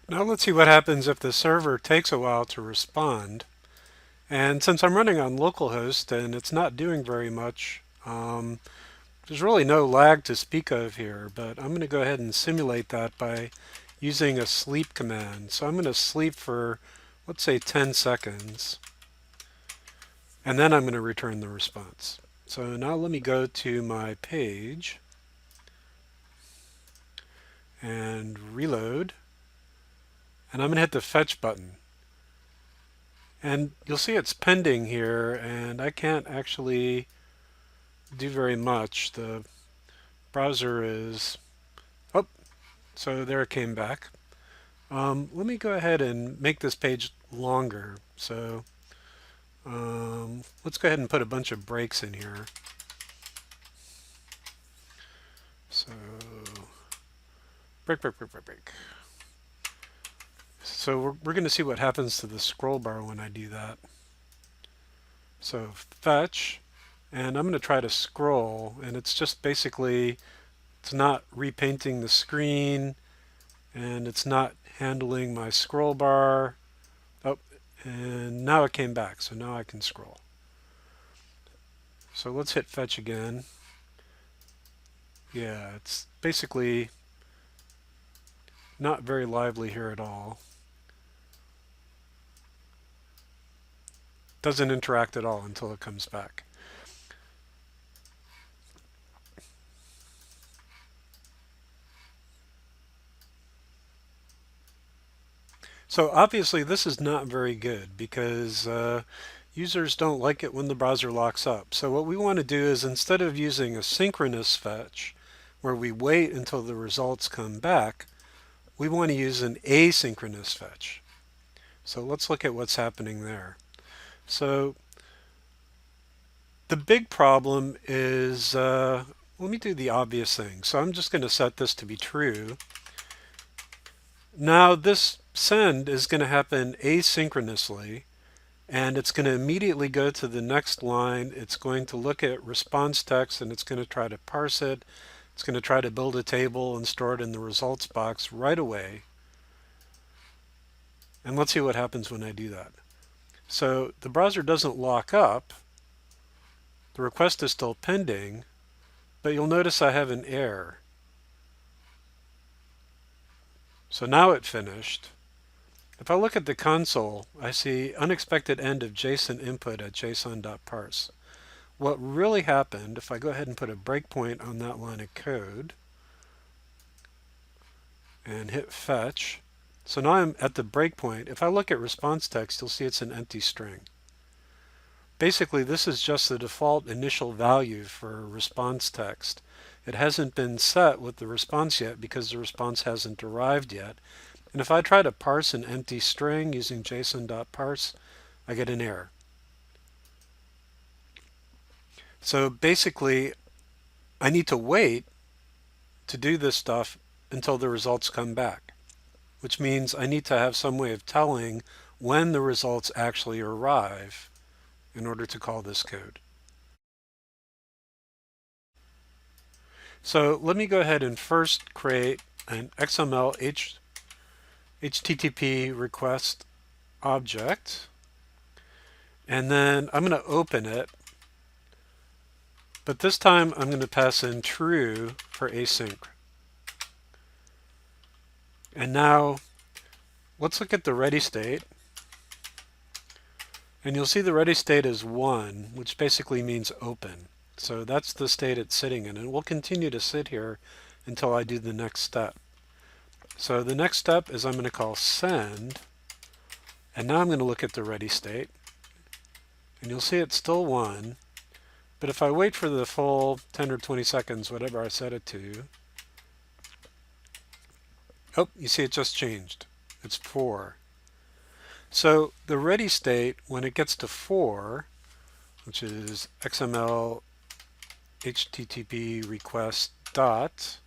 Now let's see what happens if the server takes a while to respond. And since I'm running on localhost and it's not doing very much, there's really no lag to speak of here, but I'm going to go ahead and simulate that by using a sleep command. So I'm going to sleep for, let's say, 10 seconds, and then I'm going to return the response. So now let me go to my page and reload, and I'm going to hit the fetch button. And you'll see it's pending here, and I can't actually do very much. The browser is, oh, so there it came back. Let me go ahead and make this page longer. So let's go ahead and put a bunch of breaks in here. So break, break, break, break, break. So we're going to see what happens to the scroll bar when I do that. So fetch, and I'm going to try to scroll, and it's just basically, it's not repainting the screen, and it's not handling my scroll bar. Oh, and now it came back, so now I can scroll. So let's hit fetch again. Yeah, it's basically not very lively here at all. Doesn't interact at all until it comes back. So obviously this is not very good because users don't like it when the browser locks up. So what we want to do is, instead of using a synchronous fetch, where we wait until the results come back, we want to use an asynchronous fetch. So let's look at what's happening there. So the big problem is, let me do the obvious thing. So I'm just going to set this to be true. Now this send is going to happen asynchronously, and it's going to immediately go to the next line. It's going to look at response text and it's going to try to parse it. It's going to try to build a table and store it in the results box right away. And let's see what happens when I do that. So the browser doesn't lock up. The request is still pending, but you'll notice I have an error. So now it finished. If I look at the console, I see unexpected end of JSON input at json.parse. What really happened, if I go ahead and put a breakpoint on that line of code and hit fetch, so now I'm at the breakpoint. If I look at response text, you'll see it's an empty string. Basically, this is just the default initial value for response text. It hasn't been set with the response yet because the response hasn't arrived yet. And if I try to parse an empty string using json.parse, I get an error. So basically, I need to wait to do this stuff until the results come back, which means I need to have some way of telling when the results actually arrive in order to call this code. So let me go ahead and first create an XML Http request object, and then I'm going to open it, but this time I'm going to pass in true for async. And now let's look at the ready state, and you'll see the ready state is 1, which basically means open. So that's the state it's sitting in, and we'll continue to sit here until I do the next step. So the next step is I'm going to call send, and now I'm going to look at the ready state, and you'll see it's still 1, but if I wait for the full 10 or 20 seconds, whatever I set it to, oh, you see it just changed. It's 4. So the ready state, when it gets to 4, which is XML Http Request dot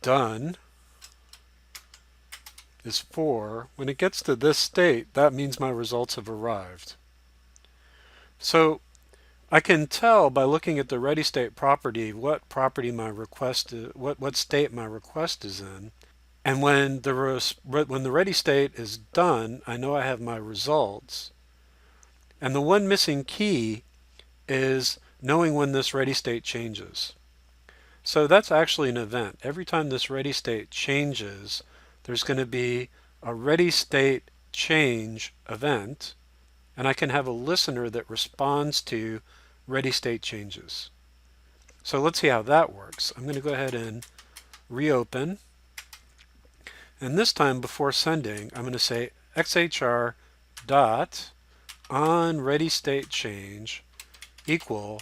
done, is 4. When it gets to this state, that means my results have arrived. So I can tell by looking at the ready state property what property my request is, what state my request is in. And when the ready state is done, I know I have my results. And the one missing key is knowing when this ready state changes. So that's actually an event. Every time this ready state changes, there's going to be a ready state change event, and I can have a listener that responds to ready state changes. So let's see how that works. I'm going to go ahead and reopen. And this time before sending, I'm going to say xhr dot on ready state change equal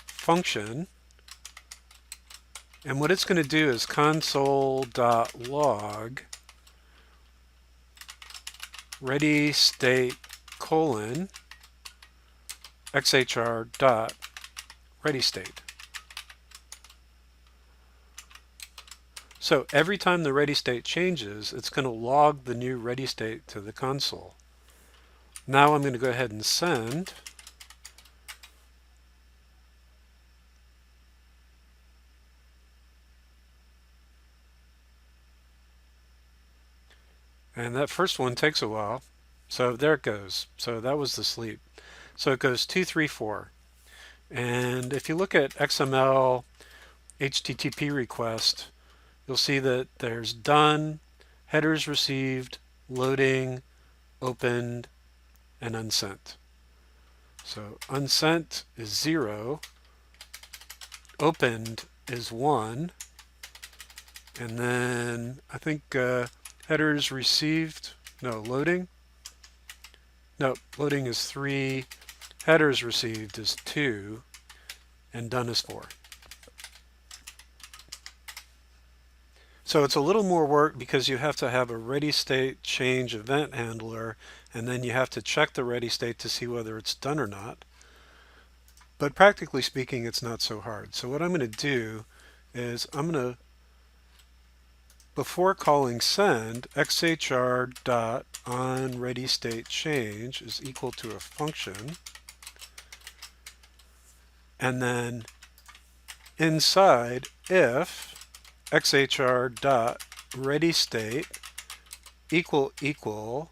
function. And what it's going to do is console.log ready state colon xhr dot ready state. So every time the ready state changes, it's going to log the new ready state to the console. Now I'm going to go ahead and send. And that first one takes a while. So there it goes. So that was the sleep. So it goes 2, 3, 4. And if you look at XML Http Request, you'll see that there's done, headers received, loading, opened, and unsent. So unsent is 0, opened is 1, and then I think headers received, no, loading. No, loading is 3, headers received is 2, and done is 4. So it's a little more work because you have to have a ready state change event handler, and then you have to check the ready state to see whether it's done or not. But practically speaking, it's not so hard. So what I'm going to do is I'm going to, before calling send, xhr dot on ready state change is equal to a function. And then inside if xhr dot ready state equal xml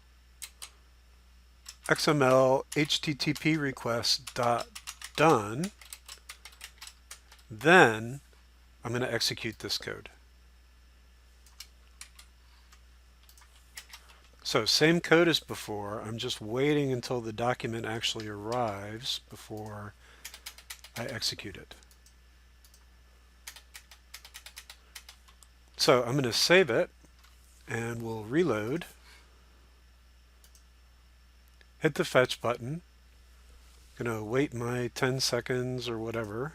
http request dot done, then I'm going to execute this code. So same code as before. I'm just waiting until the document actually arrives before I execute it. So I'm going to save it and we'll reload. Hit the fetch button. I'm going to wait my 10 seconds or whatever.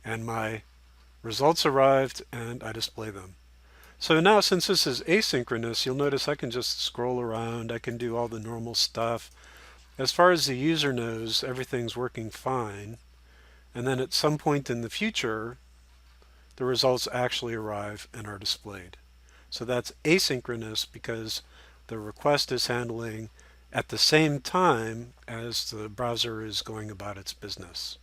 And my results arrived and I display them. So now since this is asynchronous, you'll notice I can just scroll around. I can do all the normal stuff. As far as the user knows, everything's working fine. And then at some point in the future, the results actually arrive and are displayed. So that's asynchronous because the request is handling at the same time as the browser is going about its business.